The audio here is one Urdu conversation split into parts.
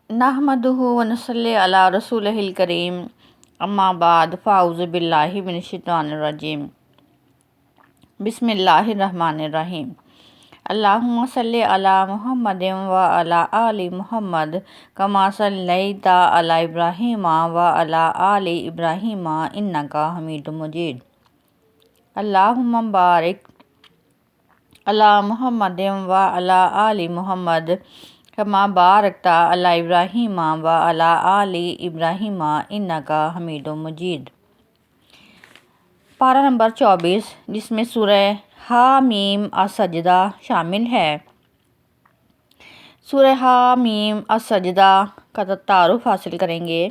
نحمدہ ونصلی علی رسولہ الکریم اما بعد فاعوذ باللہ من الشیطان الرجیم بسم اللہ الرحمن الرحیم اللہم صلی علی محمد وعلی آل محمد کما صلیت علی ابراہیم وعلی آل ابراہیم انکا حمید مجید اللہم بارک علی محمد وعلی آل محمد کما بارکت علی ابراہیم وعلی آل ابراہیم انکا حمید مجید۔ پارہ نمبر 24 جس میں سورہ حامیم السجدہ شامل ہے۔ سورہ حامیم السجدہ کا تعارف حاصل کریں گے۔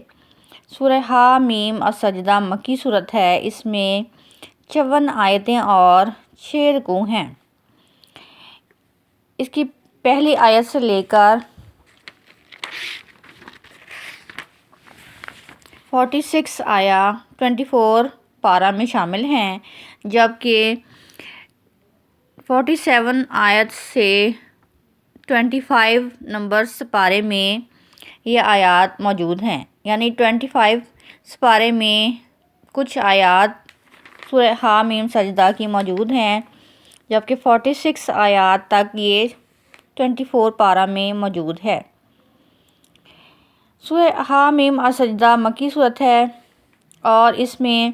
سورہ حامیم السجدہ مکی صورت ہے۔ اس میں 54 آیتیں اور 6 رکوع ہیں۔ اس کی پہلی آیت سے لے کر 46 آیا 24 پارہ میں شامل ہیں، جبکہ 47 آیت سے 25 نمبر سپارے میں یہ آیات موجود ہیں، یعنی 25 سپارے میں کچھ آیات سورہ حامیم سجدہ کی موجود ہیں، جبکہ 46 آیات تک یہ 24 پارہ میں موجود ہے۔ سورہ حامیم السجدہ مکی صورت ہے اور اس میں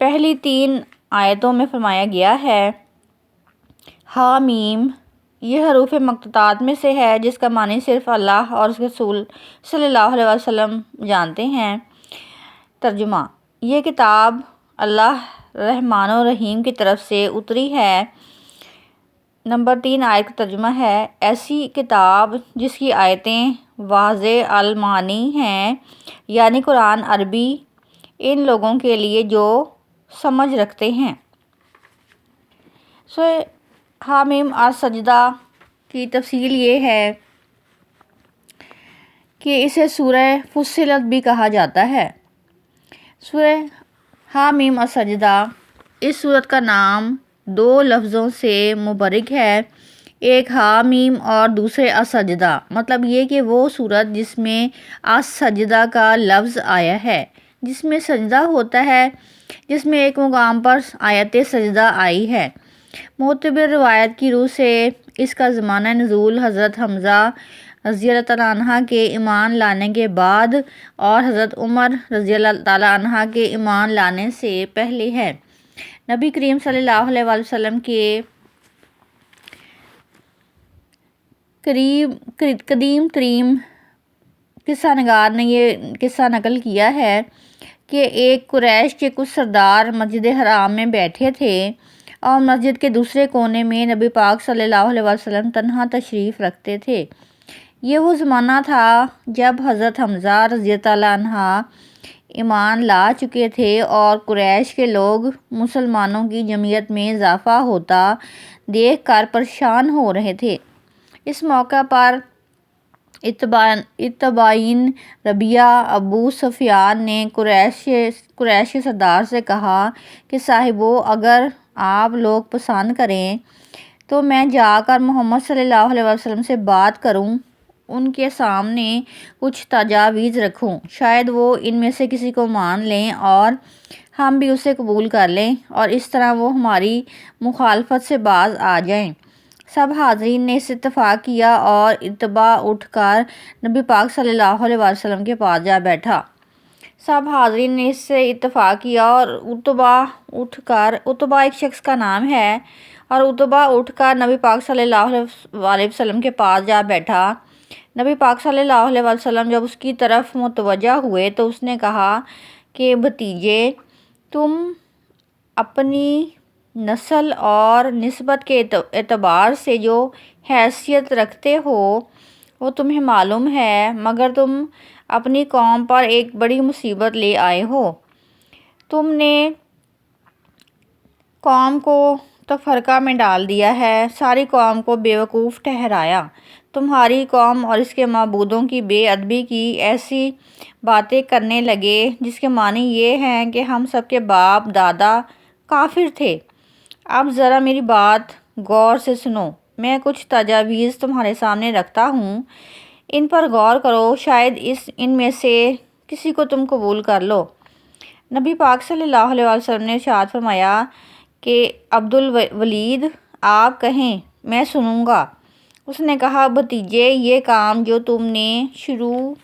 پہلی 3 آیتوں میں فرمایا گیا ہے حامیم یہ حروف مقطوعات میں سے ہے، جس کا معنی صرف اللہ اور اس کے رسول صلی اللہ علیہ وسلم جانتے ہیں۔ ترجمہ: یہ کتاب اللہ رحمٰن الرحیم کی طرف سے اتری ہے۔ نمبر 3 آیت کا ترجمہ ہے: ایسی کتاب جس کی آیتیں واضح المعانی ہیں، یعنی قرآن عربی ان لوگوں کے لیے جو سمجھ رکھتے ہیں۔ سورہ حامیم السجدہ کی تفصیل یہ ہے کہ اسے سورہ فصلت بھی کہا جاتا ہے۔ سورہ حامیم السجدہ اس سورت کا نام 2 لفظوں سے مبرک ہے، ایک حامیم اور دوسرے السجدہ، مطلب یہ کہ وہ سورت جس میں السجدہ کا لفظ آیا ہے، جس میں سجدہ ہوتا ہے، جس میں ایک مقام پر آیت سجدہ آئی ہے۔ معتبر روایت کی روح سے اس کا زمانہ نزول حضرت حمزہ رضی اللہ تعالیٰ عنہ کے ایمان لانے کے بعد اور حضرت عمر رضی اللہ تعالیٰ عنہ کے ایمان لانے سے پہلے ہے۔ نبی کریم صلی اللہ علیہ وآلہ وسلم کے قدیم ترین قصہ نگار نے یہ قصہ نقل کیا ہے کہ ایک قریش کے کچھ سردار مسجد حرام میں بیٹھے تھے اور مسجد کے دوسرے کونے میں نبی پاک صلی اللہ علیہ وسلم تنہا تشریف رکھتے تھے۔ یہ وہ زمانہ تھا جب حضرت حمزہ رضی اللہ عنہ ایمان لا چکے تھے اور قریش کے لوگ مسلمانوں کی جمعیت میں اضافہ ہوتا دیکھ کر پریشان ہو رہے تھے۔ اس موقع پر اتباعین ربیعہ ابو سفیان نے قریش کے سردار سے کہا کہ صاحبو، اگر آپ لوگ پسند کریں تو میں جا کر محمد صلی اللہ علیہ وسلم سے بات کروں، ان کے سامنے کچھ تجاویز رکھوں، شاید وہ ان میں سے کسی کو مان لیں اور ہم بھی اسے قبول کر لیں اور اس طرح وہ ہماری مخالفت سے باز آ جائیں۔ سب حاضرین نے اس سے اتفاق کیا اور اتبا اٹھ کر نبی پاک صلی اللہ علیہ وسلم کے پاس جا بیٹھا۔ سب حاضرین نے اس سے اتفاق کیا اور اتبا ایک شخص کا نام ہے، اور اتبا اٹھ کر نبی پاک صلی اللہ علیہ وسلم کے پاس جا بیٹھا۔ نبی پاک صلی اللہ علیہ وسلم جب اس کی طرف متوجہ ہوئے تو اس نے کہا کہ بھتیجے، تم اپنی نسل اور نسبت کے اعتبار سے جو حیثیت رکھتے ہو وہ تمہیں معلوم ہے، مگر تم اپنی قوم پر ایک بڑی مصیبت لے آئے ہو۔ تم نے قوم کو تفرقہ میں ڈال دیا ہے، ساری قوم کو بیوقوف ٹھہرایا۔ تمہاری قوم اور اس کے معبودوں کی بے ادبی کی، ایسی باتیں کرنے لگے جس کے معنی یہ ہیں کہ ہم سب کے باپ دادا کافر تھے۔ اب ذرا میری بات غور سے سنو، میں کچھ تجاویز تمہارے سامنے رکھتا ہوں، ان پر غور کرو، شاید ان میں سے کسی کو تم قبول کر لو۔ نبی پاک صلی اللہ علیہ وسلم نے ارشاد فرمایا کہ عبدالولید آپ کہیں، میں سنوں گا۔ اس نے کہا، بھتیجے، یہ کام جو تم نے شروع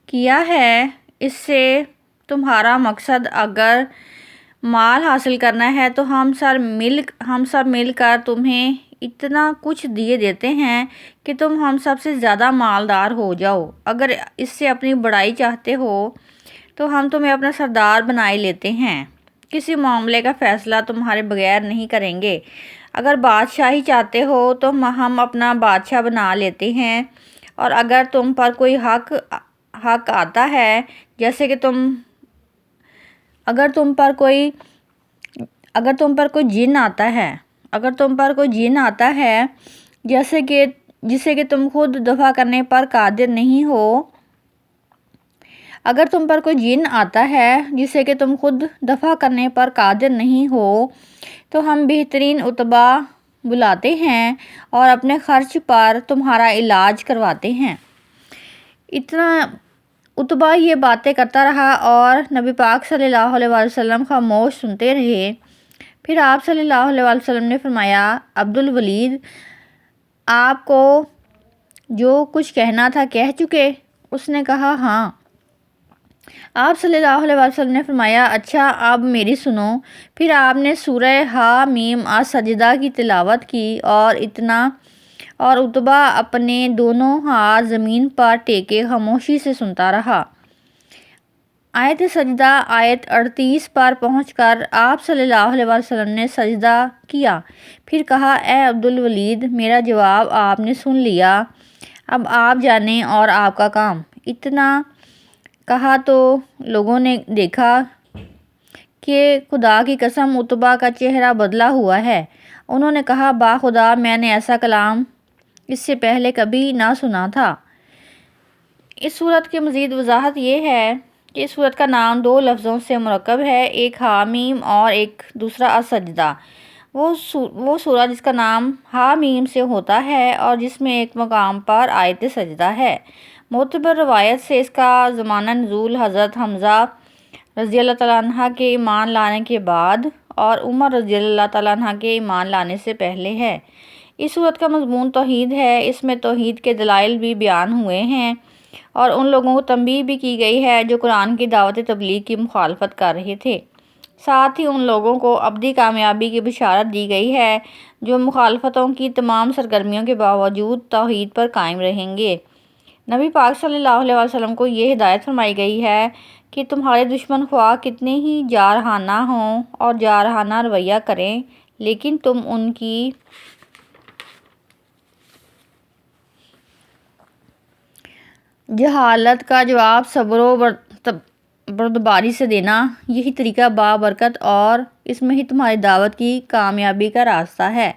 کیا ہے، اس سے تمہارا مقصد اگر مال حاصل کرنا ہے تو ہم سب مل کر تمہیں اتنا کچھ دیے دیتے ہیں کہ تم ہم سب سے زیادہ مالدار ہو جاؤ۔ اگر اس سے اپنی بڑائی چاہتے ہو تو ہم تمہیں اپنا سردار بنائے لیتے ہیں، کسی معاملے کا فیصلہ تمہارے بغیر نہیں کریں گے۔ اگر بادشاہی چاہتے ہو تو ہم اپنا بادشاہ بنا لیتے ہیں، اور اگر تم پر کوئی حق آتا ہے، جیسے کہ اگر تم پر کوئی جن آتا ہے جسے کہ تم خود دفع کرنے پر قادر نہیں ہو، تو ہم بہترین اتباع بلاتے ہیں اور اپنے خرچ پر تمہارا علاج کرواتے ہیں۔ اتنا اتباع یہ باتیں کرتا رہا اور نبی پاک صلی اللہ علیہ وسلم خاموش سنتے رہے۔ پھر آپ صلی اللہ علیہ وسلم نے فرمایا، عبدالولید، آپ کو جو کچھ کہنا تھا کہہ چکے؟ اس نے کہا، ہاں۔ آپ صلی اللہ علیہ وسلم نے فرمایا، اچھا، اب میری سنو۔ پھر آپ نے سورہ حامیم السجدہ کی تلاوت کی اور اتبا اپنے دونوں ہاتھ زمین پر ٹیکے خاموشی سے سنتا رہا۔ آیت سجدہ آیت 38 پر پہنچ کر آپ صلی اللہ علیہ وسلم نے سجدہ کیا، پھر کہا، اے عبدالولید، میرا جواب آپ نے سن لیا، اب آپ جانیں اور آپ کا کام۔ اتنا کہا تو لوگوں نے دیکھا کہ خدا کی قسم اتبا کا چہرہ بدلا ہوا ہے۔ انہوں نے کہا، باخدا، میں نے ایسا کلام اس سے پہلے کبھی نہ سنا تھا۔ اس صورت کی مزید وضاحت یہ ہے کہ اس صورت کا نام 2 لفظوں سے مرکب ہے، ایک حامیم اور ایک دوسرا السجدہ۔ وہ سورہ جس کا نام حامیم سے ہوتا ہے اور جس میں ایک مقام پر آیت سجدہ ہے۔ معتبر روایت سے اس کا زمانہ نزول حضرت حمزہ رضی اللہ تعالیٰ عنہ کے ایمان لانے کے بعد اور عمر رضی اللہ تعالیٰ عنہ کے ایمان لانے سے پہلے ہے۔ اس صورت کا مضمون توحید ہے۔ اس میں توحید کے دلائل بھی بیان ہوئے ہیں اور ان لوگوں کو تنبیہ بھی کی گئی ہے جو قرآن کی دعوت تبلیغ کی مخالفت کر رہے تھے۔ ساتھ ہی ان لوگوں کو ابدی کامیابی کی بشارت دی گئی ہے جو مخالفتوں کی تمام سرگرمیوں کے باوجود توحید پر قائم رہیں گے۔ نبی پاک صلی اللہ علیہ وسلم کو یہ ہدایت فرمائی گئی ہے کہ تمہارے دشمن خواہ کتنے ہی جارحانہ ہوں اور جارحانہ رویہ کریں، لیکن تم ان کی جہالت کا جواب صبر و بردباری سے دینا، یہی طریقہ بابرکت اور اس میں ہی تمہاری دعوت کی کامیابی کا راستہ ہے۔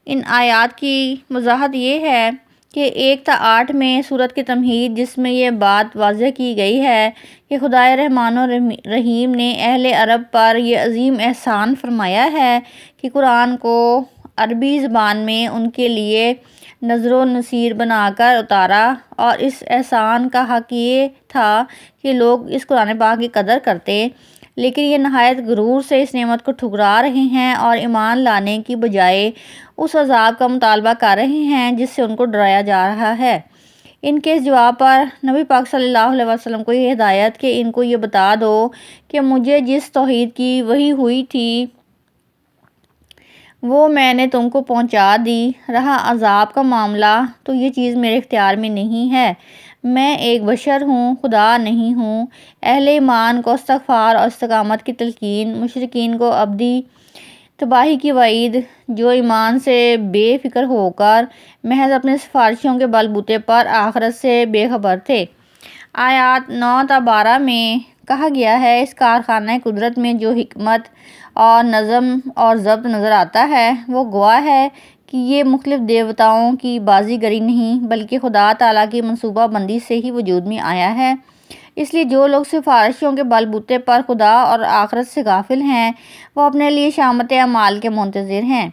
ان آیات کی وضاحت یہ ہے کہ 1 تا 8 میں سورت کی تمہید، جس میں یہ بات واضح کی گئی ہے کہ خدائے رحمان و رحیم نے اہل عرب پر یہ عظیم احسان فرمایا ہے کہ قرآن کو عربی زبان میں ان کے لیے نذر و نصیر بنا کر اتارا، اور اس احسان کا حق یہ تھا کہ لوگ اس قرآن پاک کی قدر کرتے، لیکن یہ نہایت غرور سے اس نعمت کو ٹھکرا رہے ہیں اور ایمان لانے کی بجائے اس عذاب کا مطالبہ کر رہے ہیں جس سے ان کو ڈرایا جا رہا ہے۔ ان کے اس جواب پر نبی پاک صلی اللہ علیہ وسلم کو یہ ہدایت کہ ان کو یہ بتا دو کہ مجھے جس توحید کی وحی ہوئی تھی وہ میں نے تم کو پہنچا دی، رہا عذاب کا معاملہ تو یہ چیز میرے اختیار میں نہیں ہے، میں ایک بشر ہوں، خدا نہیں ہوں۔ اہل ایمان کو استغفار اور استقامت کی تلقین، مشرکین کو ابدی تباہی کی وعید، جو ایمان سے بے فکر ہو کر محض اپنے سفارشوں کے بل بوتے پر آخرت سے بے خبر تھے۔ آیات 9 تا 12 میں کہا گیا ہے، اس کارخانہ قدرت میں جو حکمت اور نظم اور ضبط نظر آتا ہے وہ گواہ ہے کہ یہ مختلف دیوتاؤں کی بازی گری نہیں بلکہ خدا تعالیٰ کی منصوبہ بندی سے ہی وجود میں آیا ہے۔ اس لیے جو لوگ سفارشوں کے بل بوتے پر خدا اور آخرت سے غافل ہیں وہ اپنے لیے شامت اعمال کے منتظر ہیں۔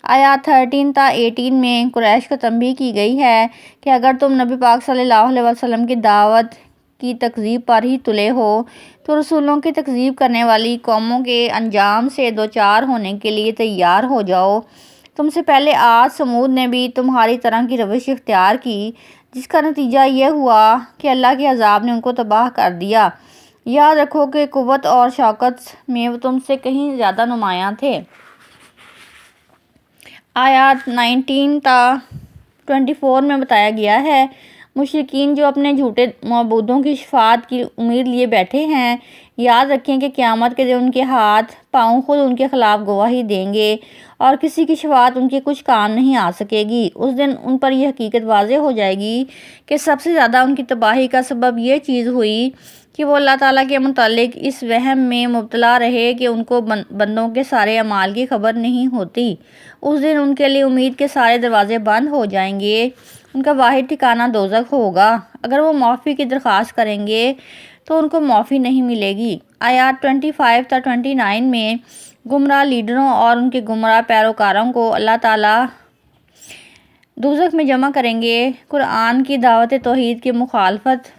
آیات 13 تا 18 میں قریش کو تنبیہ کی گئی ہے کہ اگر تم نبی پاک صلی اللہ علیہ وسلم کی دعوت کی تکذیب پر ہی تلے ہو تو رسولوں کی تکذیب کرنے والی قوموں کے انجام سے دوچار ہونے کے لیے تیار ہو جاؤ۔ تم سے پہلے عاد سمود نے بھی تمہاری طرح کی روش اختیار کی، جس کا نتیجہ یہ ہوا کہ اللہ کے عذاب نے ان کو تباہ کر دیا۔ یاد رکھو کہ قوت اور شوکت میں وہ تم سے کہیں زیادہ نمایاں تھے۔ آیات 19 تا 24 میں بتایا گیا ہے مشرکین جو اپنے جھوٹے معبودوں کی شفاعت کی امید لیے بیٹھے ہیں، یاد رکھیں کہ قیامت کے دن ان کے ہاتھ پاؤں خود ان کے خلاف گواہی دیں گے اور کسی کی شفاعت ان کے کچھ کام نہیں آ سکے گی۔ اس دن ان پر یہ حقیقت واضح ہو جائے گی کہ سب سے زیادہ ان کی تباہی کا سبب یہ چیز ہوئی کہ وہ اللہ تعالیٰ کے متعلق اس وہم میں مبتلا رہے کہ ان کو بندوں کے سارے اعمال کی خبر نہیں ہوتی۔ اس دن ان کے لیے امید کے سارے دروازے بند ہو جائیں گے، ان کا واحد ٹھکانہ دوزخ ہوگا۔ اگر وہ معافی کی درخواست کریں گے تو ان کو معافی نہیں ملے گی۔ آیات 25 تا 29 میں گمراہ لیڈروں اور ان کے گمراہ پیروکاروں کو اللہ تعالیٰ دوزخ میں جمع کریں گے۔ قرآن کی دعوت توحید کی مخالفت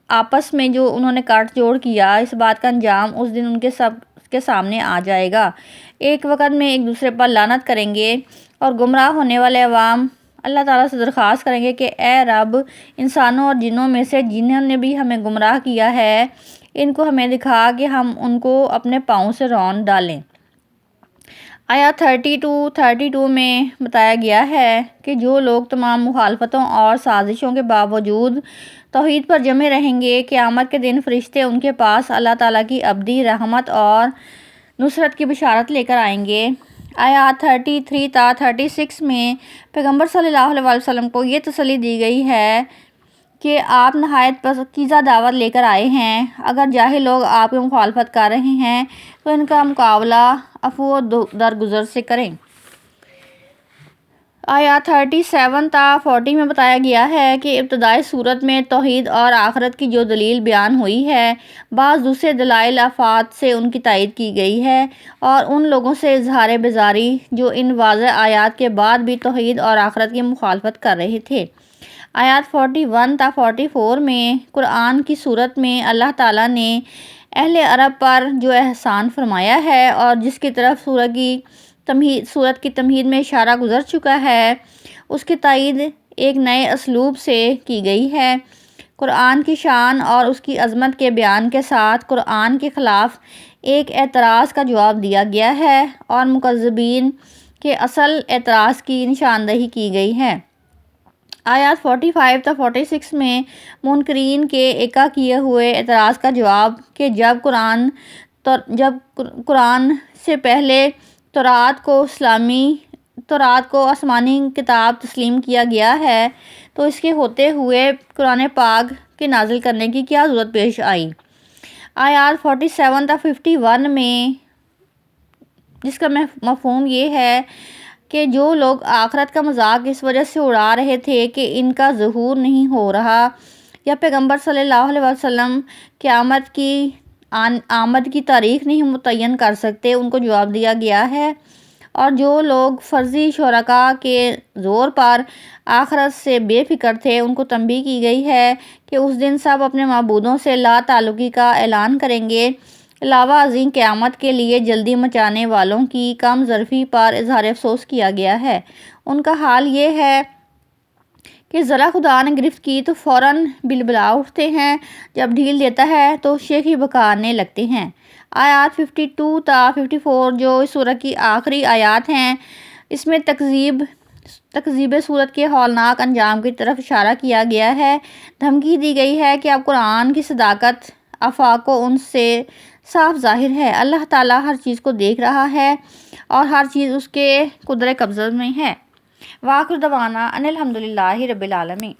آپس میں جو انہوں نے کٹ جوڑ کیا، اس بات کا انجام اس دن ان کے سب کے سامنے آ جائے گا۔ ایک وقت میں ایک دوسرے پر لعنت کریں گے اور گمراہ ہونے والے عوام اللہ تعالیٰ سے درخواست کریں گے کہ اے رب، انسانوں اور جنوں میں سے جنہوں نے بھی ہمیں گمراہ کیا ہے، ان کو ہمیں دکھا کہ ہم ان کو اپنے پاؤں سے رون ڈالیں۔ آیات 32 میں بتایا گیا ہے کہ جو لوگ تمام مخالفتوں اور سازشوں کے باوجود توحید پر جمے رہیں گے، قیامت کے دن فرشتے ان کے پاس اللہ تعالیٰ کی ابدی رحمت اور نصرت کی بشارت لے کر آئیں گے۔ آیات 33 تا 36 میں پیغمبر صلی اللہ علیہ وسلم کو یہ تسلی دی گئی ہے کہ آپ نہایت پاکیزہ دعوت لے کر آئے ہیں۔ اگر جاہل لوگ آپ کی مخالفت کر رہے ہیں تو ان کا مقابلہ عفو و درگزر سے کریں۔ آیات 37 تا 40 میں بتایا گیا ہے کہ ابتدائی صورت میں توحید اور آخرت کی جو دلیل بیان ہوئی ہے، بعض دوسرے دلائل آفات سے ان کی تائید کی گئی ہے اور ان لوگوں سے اظہار بیزاری جو ان واضح آیات کے بعد بھی توحید اور آخرت کی مخالفت کر رہے تھے۔ آیات 41 تا 44 میں قرآن کی صورت میں اللہ تعالیٰ نے اہل عرب پر جو احسان فرمایا ہے اور جس کی طرف صورت کی تمہید میں اشارہ گزر چکا ہے، اس کی تائید ایک نئے اسلوب سے کی گئی ہے۔ قرآن کی شان اور اس کی عظمت کے بیان کے ساتھ قرآن کے خلاف ایک اعتراض کا جواب دیا گیا ہے اور مکذبین کے اصل اعتراض کی نشاندہی کی گئی ہے۔ آیات 45 تا 46 میں منکرین کے ایکا کیے ہوئے اعتراض کا جواب کہ جب قرآن سے پہلے تورات کو آسمانی کتاب تسلیم کیا گیا ہے تو اس کے ہوتے ہوئے قرآن پاک کے نازل کرنے کی کیا ضرورت پیش آئی۔ آیات 47 تا 51 میں جس کا مفہوم یہ ہے کہ جو لوگ آخرت کا مذاق اس وجہ سے اڑا رہے تھے کہ ان کا ظہور نہیں ہو رہا یا پیغمبر صلی اللہ علیہ وسلم قیامت کی آمد کی تاریخ نہیں متعین کر سکتے، ان کو جواب دیا گیا ہے۔ اور جو لوگ فرضی شرکاء کے زور پر آخرت سے بے فکر تھے، ان کو تنبیہ کی گئی ہے کہ اس دن سب اپنے معبودوں سے لا تعلقی کا اعلان کریں گے۔ علاوہ ازیں قیامت کے لیے جلدی مچانے والوں کی کم ظرفی پر اظہار افسوس کیا گیا ہے۔ ان کا حال یہ ہے کہ ذرا خدا نے گرفت کی تو فوراً بلبلا اٹھتے ہیں، جب ڈھیل دیتا ہے تو شیخی بکانے لگتے ہیں۔ آیات 52 تا 54 جو اس سورت کی آخری آیات ہیں، اس میں تکذیب صورت کے ہولناک انجام کی طرف اشارہ کیا گیا ہے۔ دھمکی دی گئی ہے کہ اب قرآن کی صداقت آفاق و انس سے صاف ظاہر ہے۔ اللہ تعالیٰ ہر چیز کو دیکھ رہا ہے اور ہر چیز اس کے قدرے قبضہ میں ہے۔ وآخر دعوانا ان الحمدللہ رب العالمین۔